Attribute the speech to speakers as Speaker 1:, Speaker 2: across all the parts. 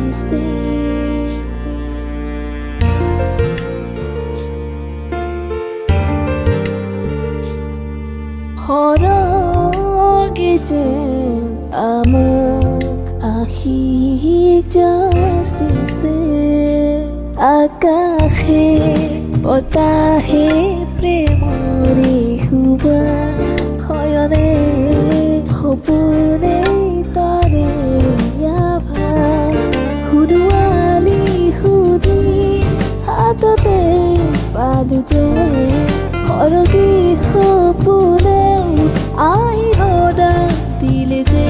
Speaker 1: দিছে সৰগে যেন আমাক আহি যাচিছে আকাশে বতাহে প্ৰেমৰে শুবা শয়নে সপোনে তাৰে আভাস সুদোৱালি সুধি হাততে পালো যে সৰগী সপোনেও আহি সদা দিলে যে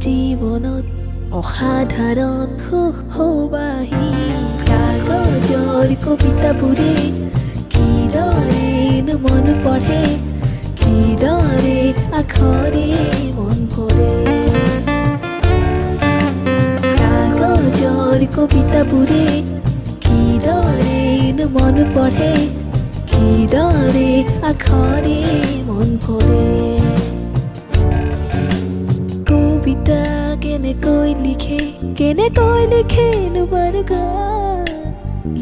Speaker 1: জীৱনত অসাধাৰণ সুখ হবাহি কাগজৰ কবিতাবোৰে কিদৰেনো মন পঢ়ে কিদৰে আখৰে মন ভৰে কাগজৰ কবিতাবোৰে কিদৰেনো মন পঢ়ে কিদৰে আখৰে মন ভৰে কবিতা কেনেকৈ লিখে নোবাৰ গান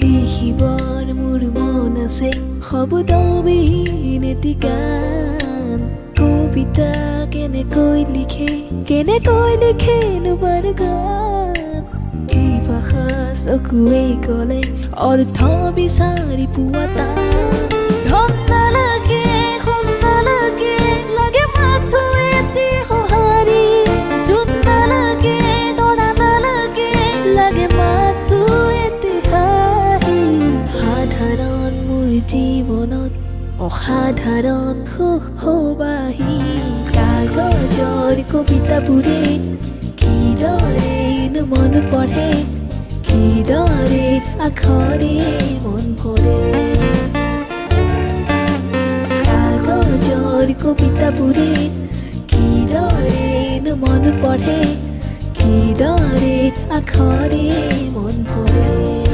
Speaker 1: লিখিবৰ মোৰ মন আছে শব্দবিহীন এটি গান কবিতা কেনেকৈ লিখে নোবাৰ গান যি ভাষা চকুৱে ক'লে অৰ্থ বিচাৰি পোৱা টান ধন নালাগে সোণ নালাগে লাগে মাথো এটি সঁহাৰি জোন নালাগে তৰা নালাগে লাগে মাথো এটি হাঁহি সাধাৰণ মোৰ জীৱনত অসাধাৰণ সুখ হবাহি কাগজৰ কবিতাবোৰে কিদৰেনো মন পঢ়ে কিদৰে আখৰে মন ভৰে কাগজৰ কবিতাবোৰে কিদৰেনো মন পঢ়ে কিদৰে আখৰে মন ভৰে